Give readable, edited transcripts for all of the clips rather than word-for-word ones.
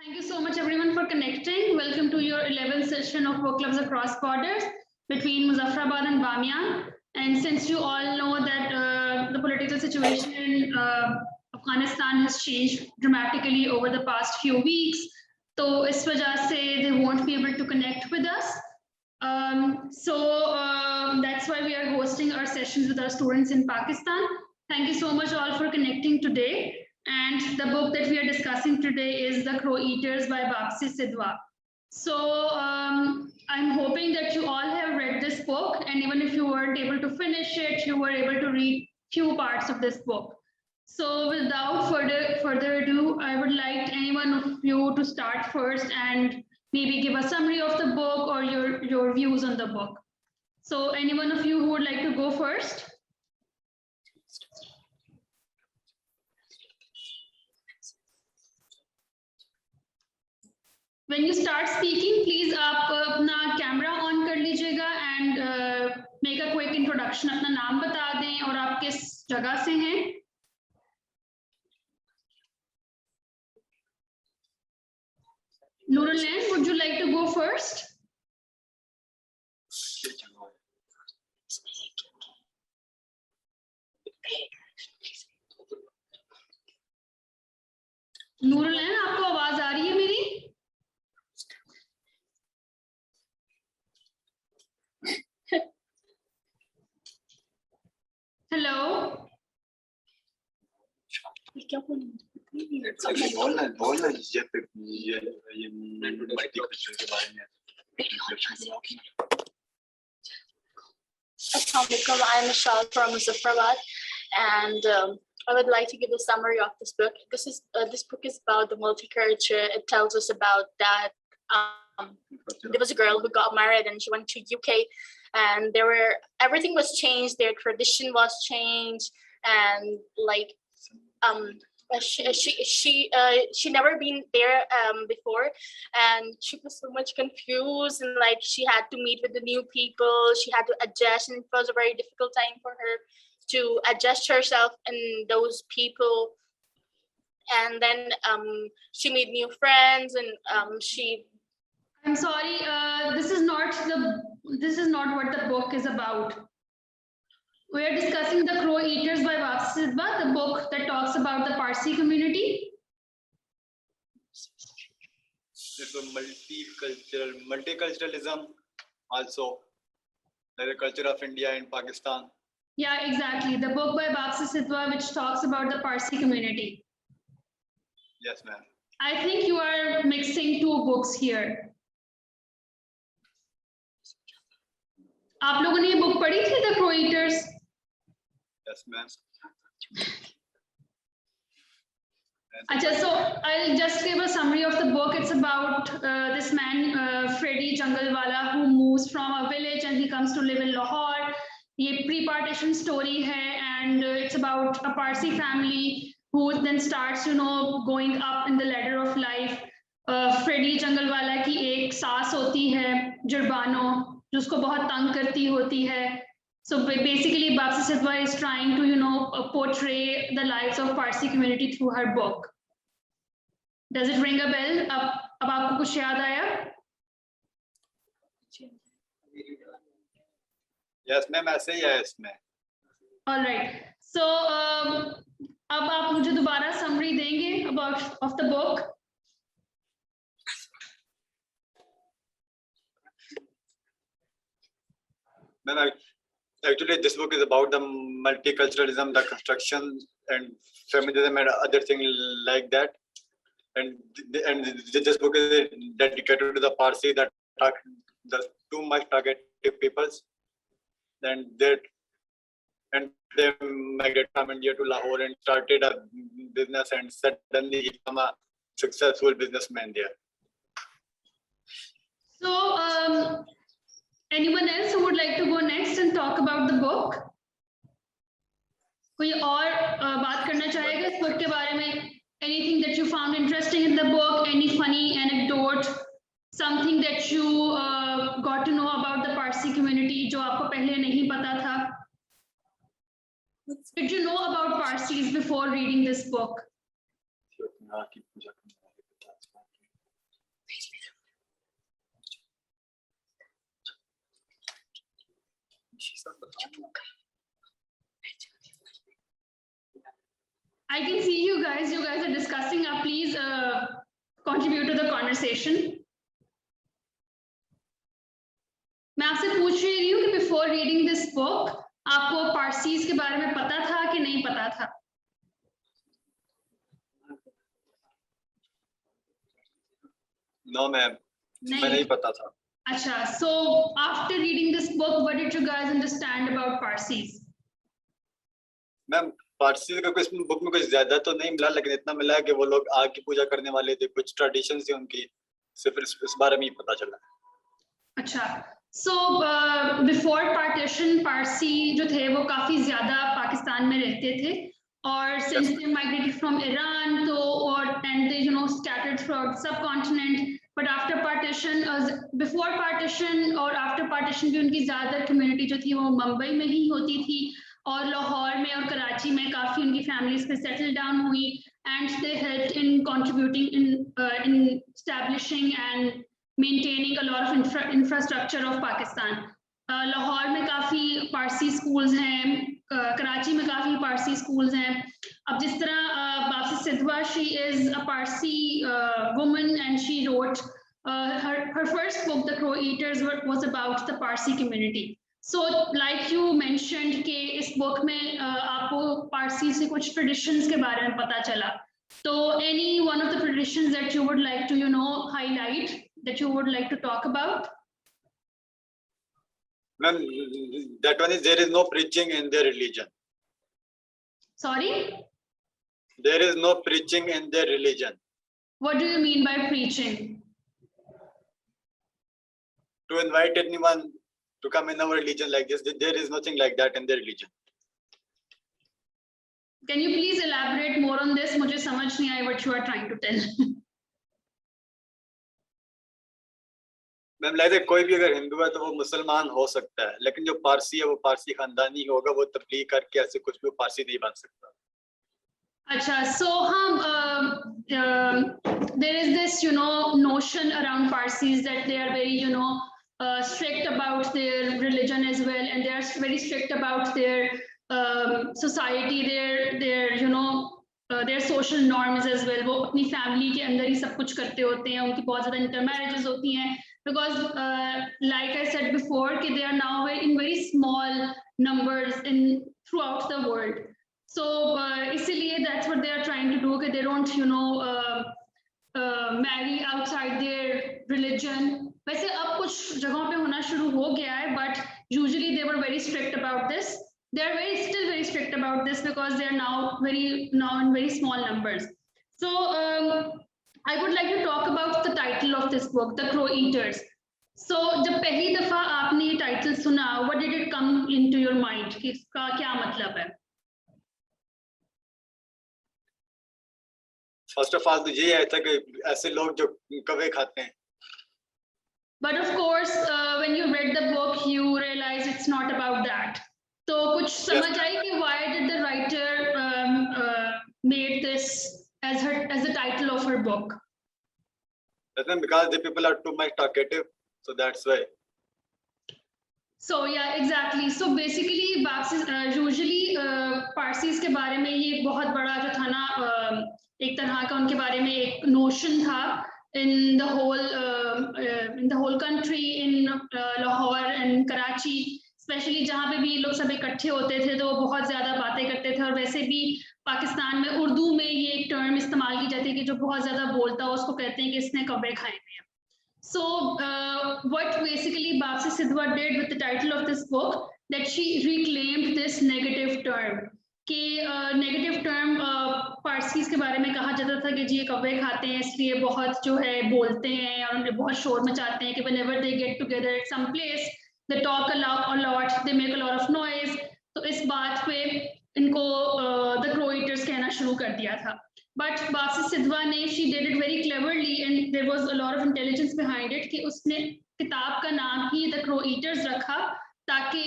Thank you so much everyone for connecting. Welcome to your 11th session of Book Clubs Across Borders between Muzaffarabad and Bamiyan. And since you all know that the political situation in Afghanistan has changed dramatically over the past few weeks, so is wajah se they won't be able to connect with us. That's why we are hosting our sessions with our students in Pakistan. Thank you so much all for connecting today. And the book that we are discussing today is The Crow Eaters by Bapsi Sidhwa. So I'm hoping that you all have read this book, and even if you weren't able to finish it, you were able to read few parts of this book. So without further ado, I would like any one of you to start first and maybe give a summary of the book or your views on the book. So any one of you who would like to go first? When you start speaking, please आप अपना camera on कर लीजिएगा and make a quick introduction. अपना नाम बता दें और आप किस जगह से हैं. Nurulain, would you like to go first? Nurulain, आपको आवाज आ रही है मेरी? Hello. Assalamualaikum, I am Michelle from Muzaffarabad, and I would like to give a summary of this book. This book is about the multicultural. It tells us about that there was a girl who got married and she went to UK, and everything was changed. Their tradition was changed, and like she never been there before, and she was so much confused, and like she had to meet with the new people. She had to adjust, and it was a very difficult time for her to adjust herself and those people. And then she made new friends, and I'm sorry, this is not what the book is about. We are discussing The Crow Eaters by Bapsi Sidhwa, the book that talks about the Parsi community. It's a multiculturalism also, like the culture of India and Pakistan. Yeah, exactly. The book by Bapsi Sidhwa, which talks about the Parsi community. Yes, ma'am. I think you are mixing two books here. आप लोगों ने ये book पढ़ी थी, The Crow Eaters? Yes, ma'am. Achha, so I'll just give a summary of the book. It's about this man, Freddy Junglewala, who moves from a village and he comes to live in Lahore. ये pre-partition story hai, and it's about a Parsi family who then starts, going up in the ladder of life. Freddy Junglewala की एक सास होती है, जुर्बानो, जो उसको बहुत तंग करती होती है. So basically, Bapsi Sidhwa is trying to, portray the lives of Parsi community through her book. Does it ring a bell? अब आपको कुछ याद आया? Yes, ma'am. ऐसे ही है इसमें. All right. So अब आप मुझे दोबारा summary देंगे of the book? Ma'am, actually, this book is about the multiculturalism, the construction and feminism and other things like that. And this book is dedicated to the Parsi that the too much targeted peoples. And they migrated from India to Lahore and started a business, and suddenly he became a successful businessman there. So anyone else who would like to go next and talk about the book? कोई और बात करना चाहेगा इस book के बारे में? Anything that you found interesting in the book? Any funny anecdote? Something that you got to know about the Parsi community जो आपको पहले नहीं पता था? Did you know about Parsis before reading this book? I can see you guys are discussing. Please contribute to the conversation. मैं आपसे पूछ रही हूँ कि बिफोर रीडिंग दिस बुक आपको पारसीज के बारे में पता था कि नहीं पता था? नो मैम, मैं नहीं पता था। अच्छा, so after reading this book, what did you guys understand about Parsis? Ma'am Parsi का कुछ बुक में कुछ ज्यादा तो नहीं मिला, लेकिन इतना मिला कि वो लोग आग की पूजा करने वाले थे, कुछ ट्रेडिशन थी उनकी, सिर्फ इस बारे में ही पता चला। अच्छा, so before partition पारसी जो थे वो काफी ज्यादा पाकिस्तान में रहते थे, और since they migrated from Iran, तो और and they scattered throughout subcontinent, but after partition, before partition और after partition भी उनकी ज्यादा community जो थी वो मुंबई में ही होती थी, और लाहौर में और कराची में काफी उनकी फैमिलीज पे सेटल डाउन हुई, and they helped in contributing in establishing and maintaining a lot of infrastructure of Pakistan. Lahore में काफी पारसी स्कूल्स हैं, कराची में काफी पारसी स्कूल्स हैं। अब जिस तरह Bapsi Sidhwa, she is a Parsi woman and she wrote her first book, The Crow Eaters, was about the Parsi community. So like you mentioned कि इस book में आपको पारसी से कुछ traditions के बारे में पता चला, तो any one of the traditions that you would like to highlight, that you would like to talk about? Ma'am, that one is there is no preaching in their religion. Sorry? There is no preaching in their religion. What do you mean by preaching? To invite anyone to come in our religion like this, there is nothing like that in their religion. Can you please elaborate more on this? मुझे समझ नहीं आया what you are trying to tell. Ma'am like कोई भी अगर हिंदू है तो वो मुसलमान हो सकता है, लेकिन जो पारसी है वो पारसी खानदानी होगा, वो तबलीग करके ऐसे कुछ भी पारसी नहीं बन सकता। अच्छा, so there is this notion around Parsis that they are very strict about their religion as well, and they are very strict about their society, their social norms as well. वो अपनी फैमिली के अंदर ही सब कुछ करते होते हैं, उनकी बहुत ज़्यादा इंटरमैरेजेस होती हैं, because like I said before कि they are now in very small numbers throughout the world. So इसीलिए that's what they are trying to do, कि they don't marry outside their religion. वैसे अब कुछ जगहों पे होना शुरू हो गया है, but usually they were very strict about this. They are still very strict about this because they are now in very small numbers. So I would like to talk about the title of this book, The Crow Eaters. So जब पहली दफा आपने ये title सुना, what did it come into your mind कि इसका क्या मतलब है? फर्स्ट ऑफ ऑल तो ये आया था कि ऐसे लोग जो कौवे खाते हैं। But of course, when you read the book, you realize it's not about that. तो कुछ समझ आई कि why did the writer made this as the title of her book? Because the people are too much talkative, so that's why. So yeah, exactly. So basically, usually Parsis के बारे में ये बहुत बड़ा जो था ना, एक तरह का उनके बारे में एक notion था in the whole country, in Lahore and Karachi, especially जहाँ पे भी लोग सब इकट्ठे होते थे तो वो बहुत ज्यादा बातें करते थे, और वैसे भी पाकिस्तान में उर्दू में ये एक टर्म इस्तेमाल की जाती है कि जो बहुत ज्यादा बोलता है उसको कहते हैं कि इसने कौवे खाए हैं। So what basically Bapsi Sidhwa did with the title of this book, that she reclaimed this negative term, कि नेगेटिव टर्म पारसीज के बारे में कहा जाता था कि जी ये कौवे खाते हैं इसलिए बहुत जो है बोलते हैं और उन्हें बहुत शोर मचाते हैं, कि whenever they get together at some place they talk a lot, they make a lot of noise. तो इस बात पे इनको the Crow Eaters कहना शुरू कर दिया था। But Bapsi Sidhwa ने she did it very cleverly and there was a lot of intelligence behind it, कि उसने किताब का नाम ही The Crow Eaters रखा ताकि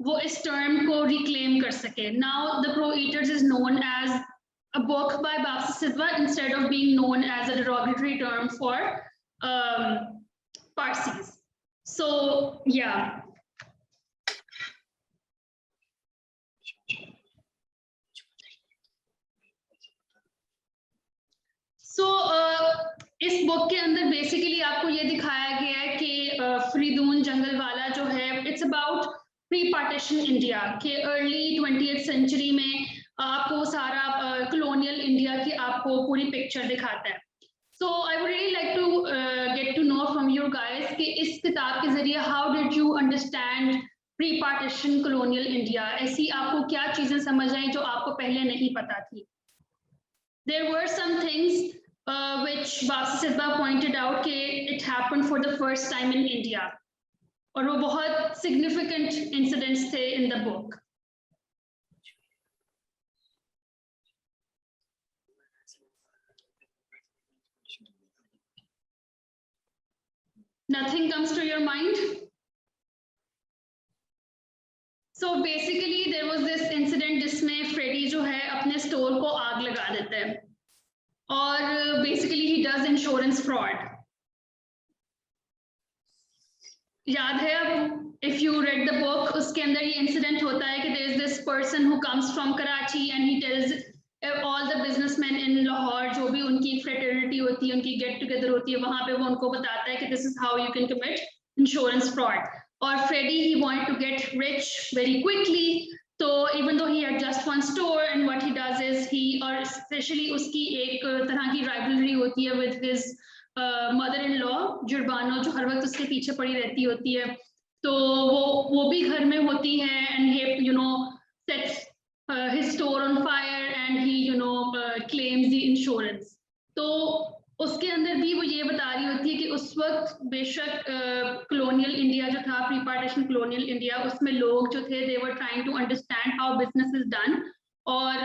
वो इस टर्म को रिक्लेम कर सके। Now The Crow Eaters is known as a book by Bapsi Sidhwa instead of being known as a derogatory term for Parsis. So yeah. इस बुक के अंदर बेसिकली आपको ये दिखाया गया है कि फरीदून जंगलवाला जो है it's about pre partition India के अर्ली 20th सेंचुरी में आपको सारा कॉलोनियल इंडिया की आपको पूरी पिक्चर दिखाता है. So I would really like to get to know from you guys कि इस किताब के जरिए how did you understand pre-partition colonial India? ऐसी आपको क्या चीजें समझ आई जो आपको पहले नहीं पता थी? There were some things which Bapsi Sidhwa pointed out कि it happened for the first time in India. और वो बहुत significant incidents थे in the book. Nothing comes to your mind? So basically there was this incident जिसमें Freddy जो है अपने store को आग लगा देता है और basically he does insurance fraud. याद है अब if you read the book उसके अंदर ये incident होता है कि there is this person who comes from Karachi and he tells all the businessmen in Lahore जो भी उनकी fraternity होती है उनकी get together होती है वहां पे वो उनको बताता है कि this is how you can commit insurance fraud. और Freddie he wanted to get rich very quickly, so even though he had just one store and what he does is he और especially उसकी एक तरह की rivalry होती है with his mother-in-law जुर्बानो जो हर वक्त उसके पीछे पड़ी रहती होती है, तो वो भी घर में होती है and he sets his store on fire and he claims the insurance. तो उसके अंदर भी वो ये बता रही होती है कि उस वक्त बेशक कॉलोनियल इंडिया जो था प्री पार्टीशन कॉलोनियल इंडिया उसमें लोग जो थे they were trying to understand how business is done और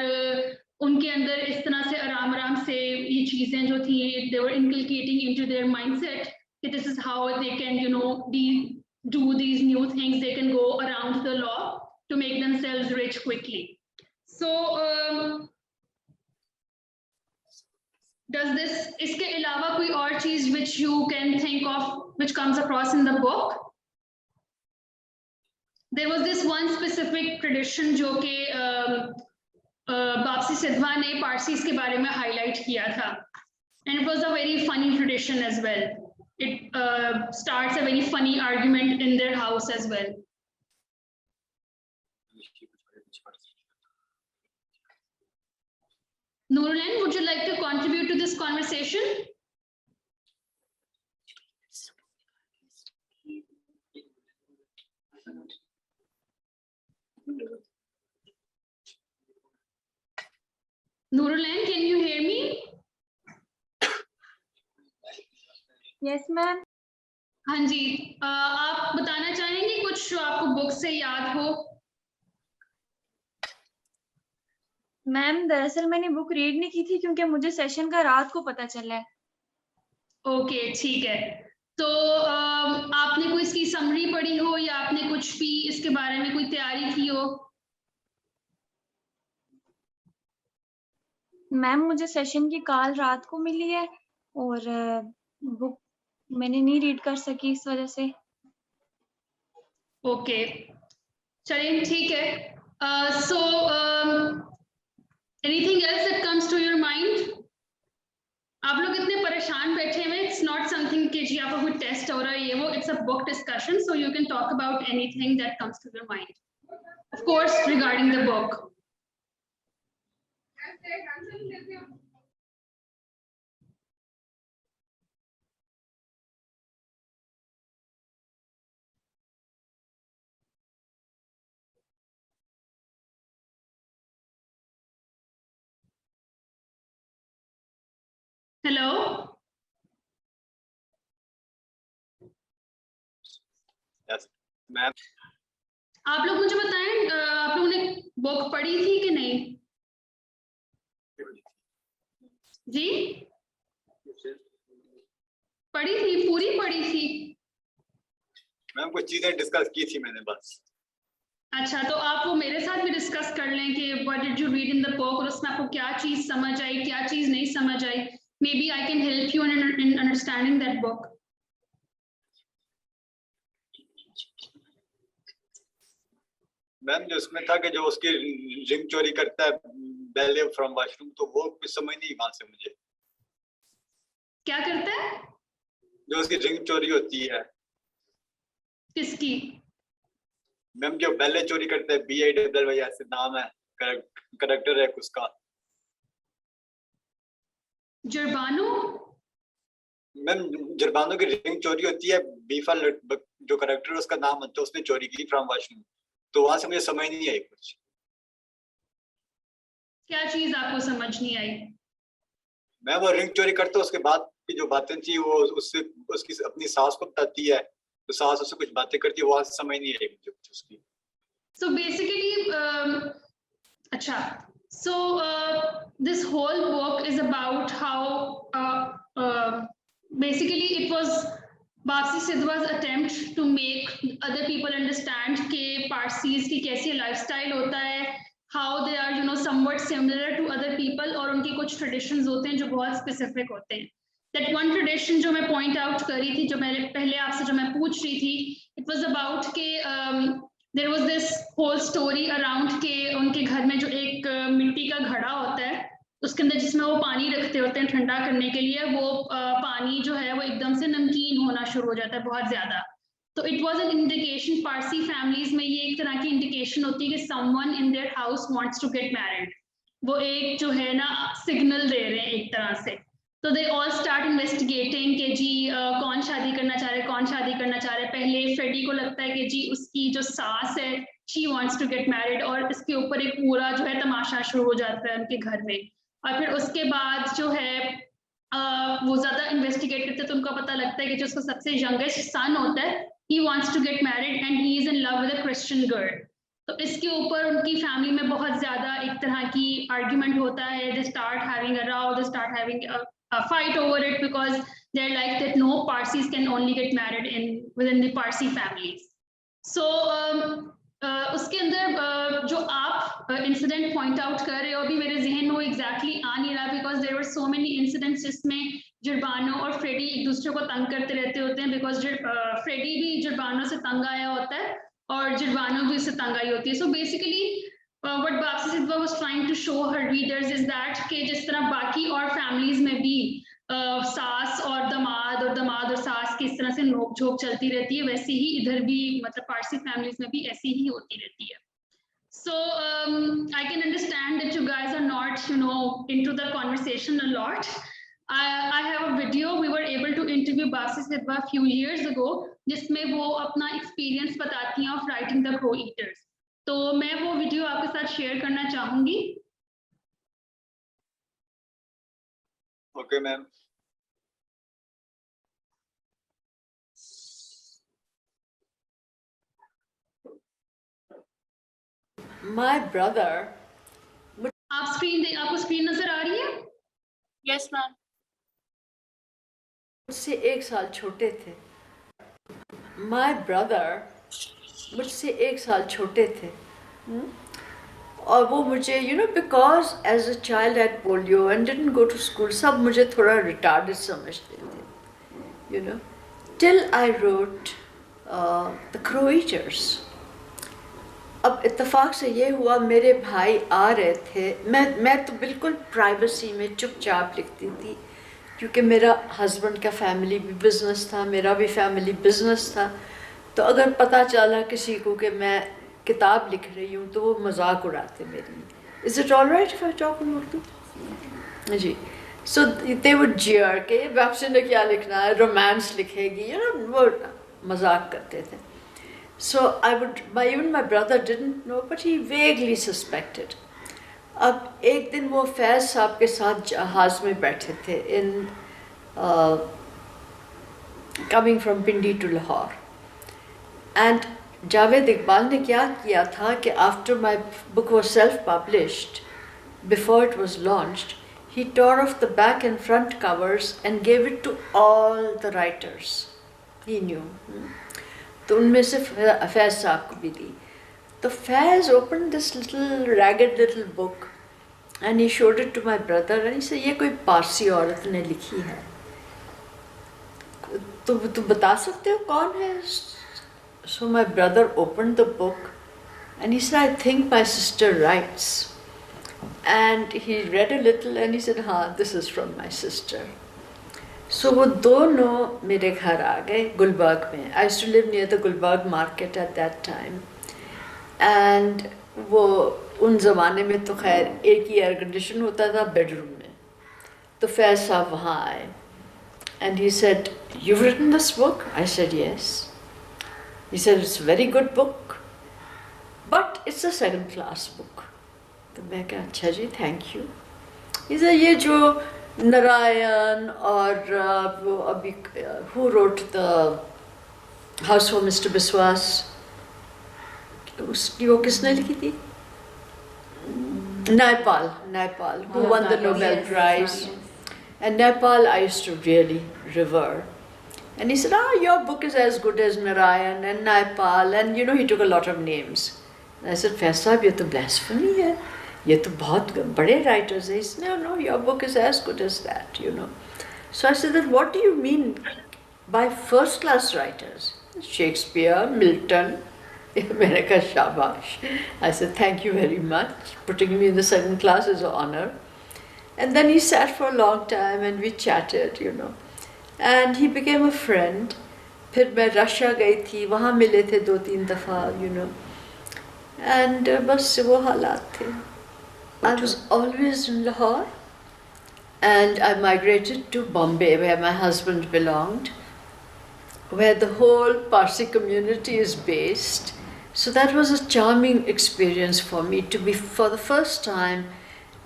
उनके अंदर इस तरह से आराम से ये चीजें जो थी they were inculcating into their mindset that this is how they can do these new things, they can go around the law to make themselves rich quickly. So does this इसके अलावा कोई और चीज which you can think of which comes across in the book? There was this one specific tradition जो कि बापसी सिद्धवा ने Parsis के बारे में हाईलाइट किया था and it was a very funny tradition as well. It starts a very funny argument in their house as well. Noorlan, would you like to contribute to this conversation? Noorlan, can you hear me? Yes, ma'am. हाँ जी, आप बताना चाहेंगे कुछ जो आपको book से याद हो? मैम दरअसल मैंने बुक रीड नहीं की थी क्योंकि मुझे सेशन का रात को पता चला है. ओके ठीक है, तो आपने कोई इसकी समरी पढ़ी हो या आपने कुछ भी इसके बारे में कोई तैयारी की हो? मैम मुझे सेशन की कॉल रात को मिली है और बुक मैंने नहीं रीड कर सकी इस वजह से. ओके चलिए ठीक है. So anything else that comes to your mind? आप लोग इतने परेशान बैठे हुए, इट्स नॉट समथिंग कि जी आपका कोई टेस्ट हो रहा है ये वो, it's a book discussion, so you can talk about anything that comes to your mind, of course regarding the book. Hello, Yes, ma'am. आप लोग मुझे बताएं आप लोगों ने बुक पढ़ी थी कि नहीं? जी पढ़ी थी, पूरी पढ़ी थी? मैम कुछ चीजें डिस्कस की थी मैंने बस. अच्छा, तो आप वो मेरे साथ भी डिस्कस कर लें कि what did you read in the book और उसमें आपको क्या चीज समझ आई, क्या चीज नहीं समझ आई. Maybe I can help you in understanding that book. Ma'am जो उसमें था कि जो उसकी रिंग चोरी करता है बैले फ्रॉम वॉशरूम, तो वो कुछ समझ नहीं कहाँ से मुझे. क्या करता है? जो उसकी रिंग चोरी होती है किसकी? मैम, जो बैले चोरी करते हैं, BIWY ऐसे नाम है, करेक्टर है उसका। जुर्बानो? मैम, जरबानो की रिंग चोरी होती है, बीफा जो करेक्टर है उसका नाम है, तो उसने चोरी की फ्रॉम वॉशरूम, तो वहां से मुझे समझ नहीं आई कुछ। क्या चीज आपको समझ नहीं आई? मैं वो रिंग चोरी करता हूँ, उसके बाद की जो बातें थी वो उससे उसकी अपनी सास को बताती है, तो सास उससे कुछ बातें करती है, वहां से समझ नहीं आई मुझे कुछ उसकी। So basically, acha. So this whole book is about how basically it was Bapsi Sidhwa's attempt to make other people understand कि Parsis की कैसी lifestyle होता है, how they are somewhat similar to other people, और उनकी कुछ traditions होते हैं जो बहुत specific होते हैं. That one tradition जो मैं point out करी थी, जो मैंने पहले आपसे जो मैं पूछ रही थी, it was about कि there was this whole story around के उनके घर में जो एक मिट्टी का घड़ा होता है, उसके अंदर जिसमें वो पानी रखते होते हैं ठंडा करने के लिए, वो पानी जो है वो एकदम से नमकीन होना शुरू हो जाता है बहुत ज्यादा. तो it was an indication, Parsi families में ये एक तरह की इंडिकेशन होती है कि someone in their house wants to get married. वो एक जो है ना सिग्नल दे रहे हैं एक तरह से. तो दे ऑल स्टार्ट इन्वेस्टिगेटिंग कि जी कौन शादी करना चाह रहे हैं, कौन शादी करना चाह रहे हैं. पहले फ्रेडी को लगता है कि जी उसकी जो सास है she wants to get married, और इसके ऊपर एक पूरा जो है तमाशा शुरू हो जाता है उनके घर में. और फिर उसके बाद जो है वो ज्यादा इन्वेस्टिगेट करते हैं तो उनको पता लगता है कि जो उसका सबसे यंगेस्ट सन होता है, he wants to get married and he is in love with a Christian girl. तो इसके ऊपर उनकी फैमिली में बहुत ज्यादा एक तरह की आर्ग्यूमेंट होता है. They start having a row, they start having a fight over it because they're like that no, Parsis can only get married within the Parsi families. So उसके अंदर जो आप इंसिडेंट पॉइंट आउट कर रहे हो, अभी मेरे जहन में वो एग्जैक्टली आ नहीं रहा, because there were so many incidents जिसमें जुर्बानो और फ्रेडी एक दूसरे को तंग करते रहते होते हैं, बिकॉज फ्रेडी भी जुर्बानो से तंग आया होता है और जुर्बानो भी उससे तंग आई होती है. So basically what Bapsi Sidhwa was trying to show her readers is that कि जिस तरह बाकी और फैमिलीज में भी सास और दामाद और सास की इस तरह से नोक झोंक चलती रहती है, वैसे ही इधर भी मतलब पारसी फैमिलीज में भी ऐसी ही होती रहती है. So I can understand that you guys are not into the conversation a lot. I have a video, we were able to interview Bapsi Sidhwa a few years ago, जिसमें वो अपना एक्सपीरियंस बताती हैं of writing The Crow Eaters. तो मैं वो video आपके साथ शेयर करना चाहूंगी. Okay ma'am. My brother. आपको स्क्रीन नजर आ रही है? Yes, ma'am. मुझसे 1 साल छोटे थे. My brother मुझसे 1 साल छोटे थे. और वो मुझे because as a child I had polio and didn't go to school, सब मुझे थोड़ा retarded समझते थे, till I wrote The Crow Eaters. अब इत्तेफाक से ये हुआ, मेरे भाई आ रहे थे, मैं तो बिल्कुल प्राइवेसी में चुपचाप लिखती थी, क्योंकि मेरा हस्बैंड का फैमिली भी बिजनेस था, मेरा भी फैमिली बिजनेस था. तो अगर पता चला किसी को कि मैं किताब लिख रही हूँ तो वो मजाक उड़ाते मेरी. Is it all right if I talk in Urdu? जी. सो दे वुड jeer के वापसी ने क्या लिखना है, रोमांस लिखेगी, वो मजाक करते थे. So even my brother didn't know, but he vaguely suspected. अब एक दिन वो फैज साहब के साथ जहाज में बैठे थे coming from Pindi to Lahore. And Javed Iqbal ने क्या किया था कि after my book was self-published, before it was launched, he tore off the back and front covers and gave it to all the writers he knew. तो उनमें से फैज साहब को भी दी. तो Faiz opened this ragged little book and he showed it to my brother and he said, ये कोई पारसी औरत ने लिखी है, तो तू बता सकते हो कौन है? So my brother opened the book and he said, I think my sister writes. And he read a little and he said, this is from my sister. So वो दोनों मेरे घर आ गए गुलबर्ग में. I used to live near the Gulbarg market at that time. And वो उन ज़माने में तो खैर एक ही एयर कंडीशन होता था बेडरूम में. तो फैज़ साहब वहाँ आए. And he said, "You've written this book?" I said, "Yes." He said, "It's a very good book, but it's a second class book." तो मैं कहा अच्छा जी, thank you. He said, ये जो नारायण और वो अभी who wrote the House for Mr. Biswas, उसकी वो किसने लिखी थी? Naipaul, who won the Nobel Prize. And Naipaul I used to really revere. And he said, your book is as good as Narayan and Naipaul. And you know, he took a lot of names. And I said, Faiz Sahab, ये तो blasphemy है. ये तो बहुत बड़े writers हैं. He said, no, your book is as good as that, you know. So I said, what do you mean by first class writers? Shakespeare, Milton. मैंने कहा शाबाश. I said, thank you very much. Putting me in the second class is an honor. And then he sat for a long time and we chatted, you know. And he became a friend. फिर मैं Russia गई थी, वहाँ मिले थे 2-3 दफ़ा, you know. And बस वो हालात थे. I was always in Lahore. And I migrated to Bombay, where my husband belonged, where the whole Parsi community is based. So that was a charming experience for me to be, for the first time,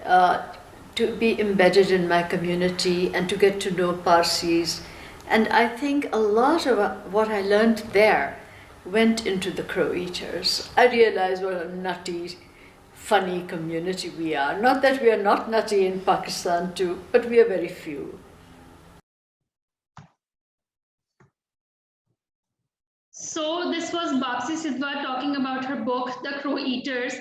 to be embedded in my community and to get to know Parsis. And I think a lot of what I learned there went into the Crow Eaters. I realized what a nutty, funny community we are. Not that we are not nutty in Pakistan too, but we are very few. So this was Bapsi Sidhwa talking about her book, The Crow Eaters.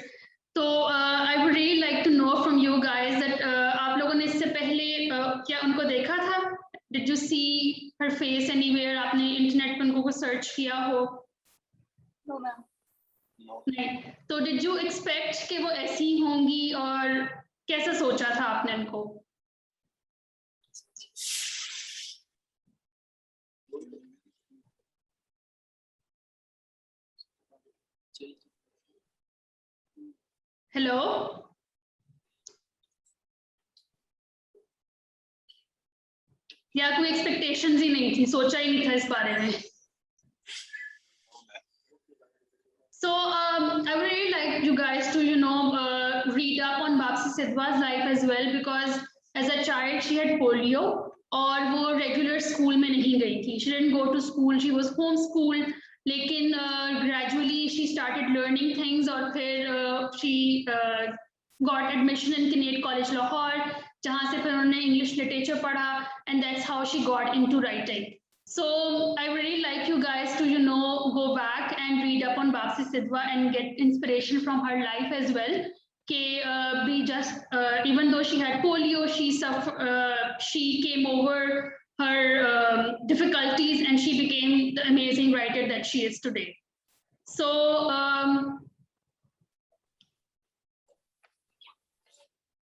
So I would really like to know from you guys that आप लोगों ने इससे पहले क्या उनको देखा था? Did you see her face anywhere? आपने इंटरनेट पर उनको कुछ सर्च किया हो? No, ma'am. नहीं. तो did you expect कि वो ऐसी होंगी और कैसा सोचा था आपने उनको? Hello? या कोई expectations ही नहीं थी, सोचा ही नहीं था इस बारे में. So I would really like you guys to, you know, read up on Bapsi Sidhwa's life as well, because as a child she had polio और वो regular school में नहीं गई थी. She didn't go to school, she was homeschooled. लेकिन gradually she started learning things और फिर she got admission in Kinnaird College Lahore, जहाँ से फिर उन्होंने English literature पढ़ा, and that's how she got into writing. So I really like you guys to, you know, go back and read up on Bapsi Sidhwa and get inspiration from her life as well. Be just even though she had polio, she came over her difficulties and she became the amazing writer that she is today. So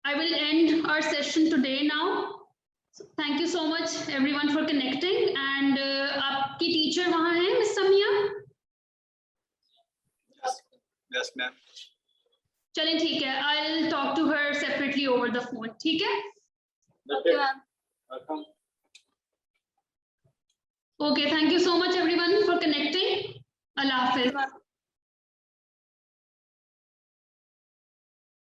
I will end our session today now. So thank you so much everyone for connecting. And आपकी teacher वहाँ है, Miss Samia? Yes, ma'am. चलें ठीक है. I'll talk to her separately over the phone. ठीक है? Okay, ma'am. Welcome. Okay, thank you so much everyone for connecting. Allah Hafiz.